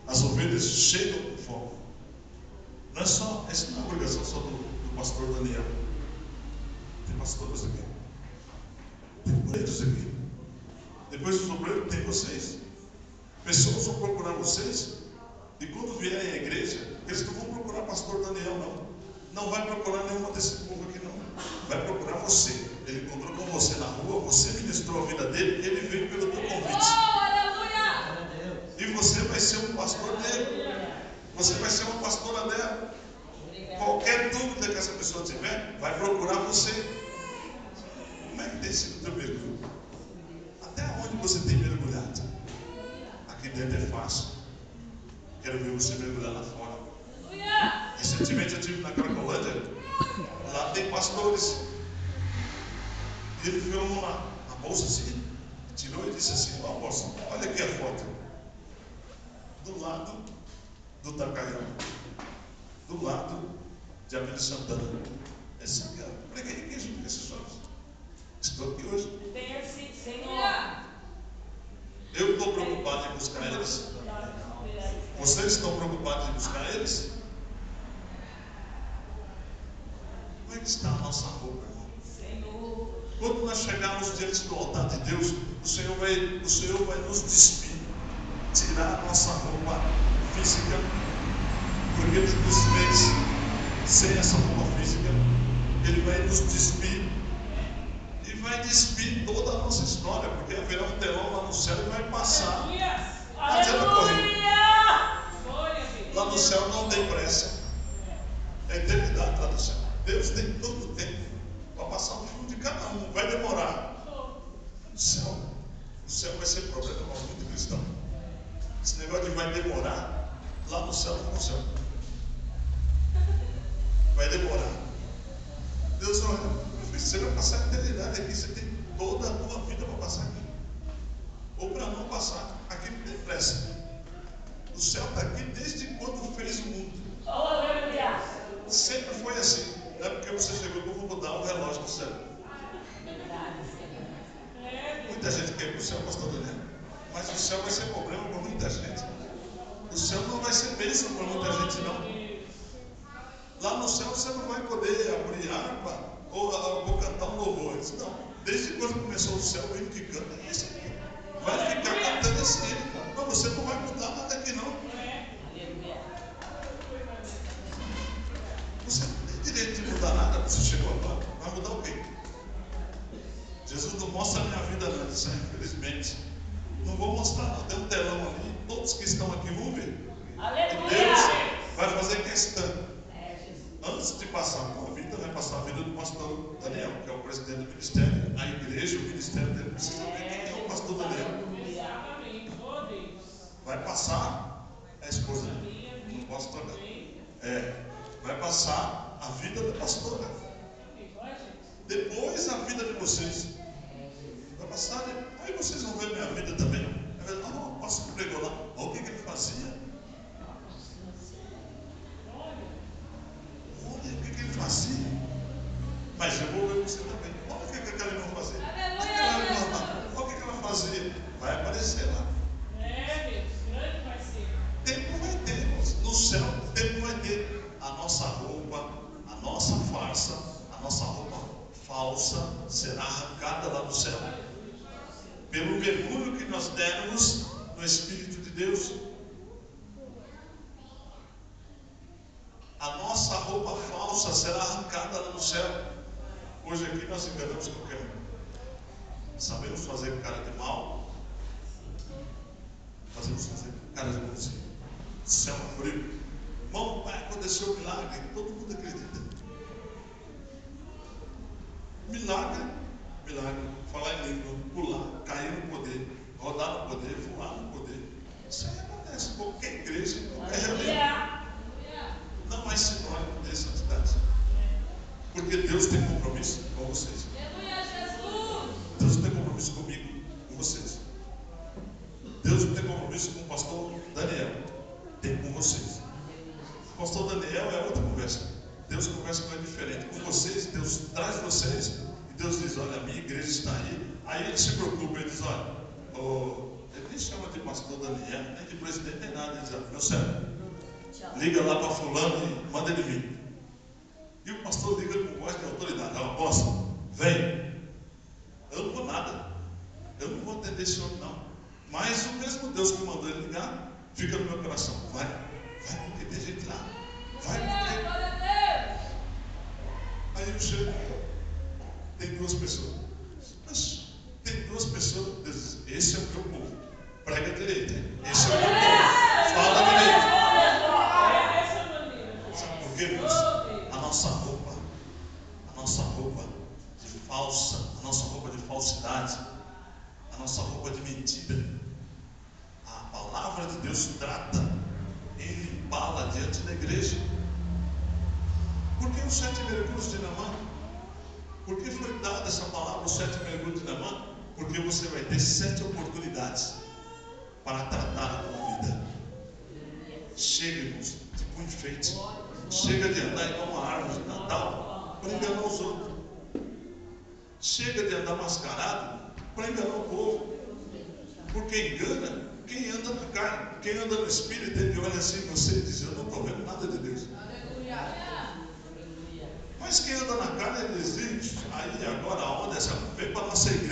As ovelhas chegam com fome. Não é só, essa não é a obrigação só do pastor Daniel. Tem pastores aqui. Tem obreiros aqui. Depois dos obreiros tem vocês. Pessoas vão procurar vocês. E quando vierem à igreja, eles não vão procurar pastor Daniel, não. Não vai procurar nenhuma desse povo aqui, não. Vai procurar você. Ele encontrou com você na rua, você ministrou a vida dele, ele veio pelo teu convite. E você vai ser um pastor dele. Você vai ser uma pastora dela. Qualquer dúvida que essa pessoa tiver, vai procurar você. Como é que tem sido o teu mergulho? Até onde você tem mergulhado? Aqui dentro é fácil. Quero ver você mergulhar lá fora. Recentemente eu estive na Cracolândia. Lá tem pastores. E ele viu uma bolsa assim, tirou e disse assim: ó, moça, olha aqui a foto. Do lado do Tacaião, do lado de Avenida Santana. Esse aqui, ó. Preguei aqui junto com esses homens. Estou aqui hoje. Eu estou preocupado em buscar eles. Vocês estão preocupados em buscar eles? Como é que está a nossa roupa, irmão? Quando nós chegarmos diante do altar de Deus, o Senhor vai nos despir, tirar a nossa roupa física, porque Ele nos fez sem essa roupa física. Ele vai nos despir e vai despir toda a nossa história, porque haverá um telão lá no céu e vai passar. Não adianta correr. Lá no céu não tem pressa. É eternidade lá no céu. Deus tem todo o tempo para passar o filme de cada um. Vai demorar. O céu vai ser problema para muito cristão. Esse negócio de vai demorar, lá no céu não funciona. Vai demorar. Deus olha, você vai passar a eternidade aqui, você tem toda a tua vida para passar aqui. Ou para não passar, aqui não tem pressa. O céu está aqui desde quando fez o mundo. Sempre foi assim. Não é porque você chegou que eu vou mudar o relógio do céu. Muita gente quer ir para o céu, pastor Daniel. Mas o céu vai ser problema para muita gente. O céu não vai ser bênção para muita gente, não. Lá no céu você não vai poder abrir harpa ou cantar um louvor. Não. Desde quando começou o céu, o hino que canta é esse aqui. Vai ficar cantando esse hino. Mas você não vai mudar nada aqui, não. Você não tem direito de mudar nada. Você chegou agora. Vai mudar o quê? Jesus não mostra a minha vida antes, infelizmente. Não vou mostrar, não. Tem um telão ali. Todos que estão aqui vão ver. E Deus vai fazer questão. Antes de passar a tua vida, vai passar a vida do pastor Daniel, que é o presidente do ministério. A igreja, o ministério dele precisa ver quem é o pastor Daniel. Vai passar a esposa dele. Não posso trocar. Vai passar a vida da pastora. Depois a vida de vocês. Vai passar, né? Aí vocês vão ver minha vida também. O pastor pregou lá. Olha o que ele fazia. Olha o que ele fazia. Mas eu vou ver você também. Olha o que aquela irmã fazia. Olha o que ela fazia. Vai aparecer lá. Tempo vai ter, irmãos. No céu, tempo vai ter. A nossa roupa, a nossa farsa, a nossa roupa falsa será arrancada lá no céu. Pelo mergulho que nós dermos no Espírito de Deus. A nossa roupa falsa será arrancada lá no céu. Hoje aqui nós enganamos qualquer um. Sabemos fazer cara de mal. Fazemos fazer cara de bonzinho. Céu frio. Irmão, vai acontecer um milagre. Todo mundo acredita. Milagre. Milagre. Falar em língua. Pular. Cair no poder. Rodar no poder. Voar no poder. Isso aí acontece em qualquer igreja. Em qualquer religião. Não é sinônimo de santidade. Porque Deus tem compromisso com vocês. Deus tem compromisso comigo, com vocês. Deus não tem compromisso com o pastor Daniel. Tem com vocês. O pastor Daniel é outra conversa. Deus conversa com ele diferente. Com vocês, Deus traz vocês. E Deus diz, olha, a minha igreja está aí. Aí ele se preocupa e diz, olha, Ele nem chama de pastor Daniel, nem de presidente, nem nada. Ele diz: meu servo, liga lá para fulano e manda ele vir. E o pastor liga com voz de autoridade: ó, moça, vem. Eu não vou nada. Eu não vou atender esse homem, não. Mas o mesmo Deus que mandou ele ligar, fica no meu coração. Vai, porque tem gente lá. Vai, porque... Aí eu chego, tem duas pessoas. Mas tem duas pessoas. Deus diz: esse é o meu povo. Prega direito. Esse é o meu povo. Fala direito. Sabe por quê, irmãos? A nossa roupa de falsa, a nossa roupa de falsidade, a nossa roupa de mentira, a palavra de Deus trata em limpá-la diante da igreja. Por que os 7 mergulhos de Naamã? Por que foi dada essa palavra, os 7 mergulhos de Naamã? Porque você vai ter 7 oportunidades para tratar a tua vida. Chega, irmãos, tipo um enfeite. Chega de andar igual uma árvore de Natal para enganar os outros. Chega de andar mascarado para enganar o povo. Porque engana quem anda na carne. Quem anda no espírito, ele olha assim em você e diz: eu não estou vendo nada de Deus. Mas quem anda na carne, ele diz: aí agora onde essa vem para a nossa igreja?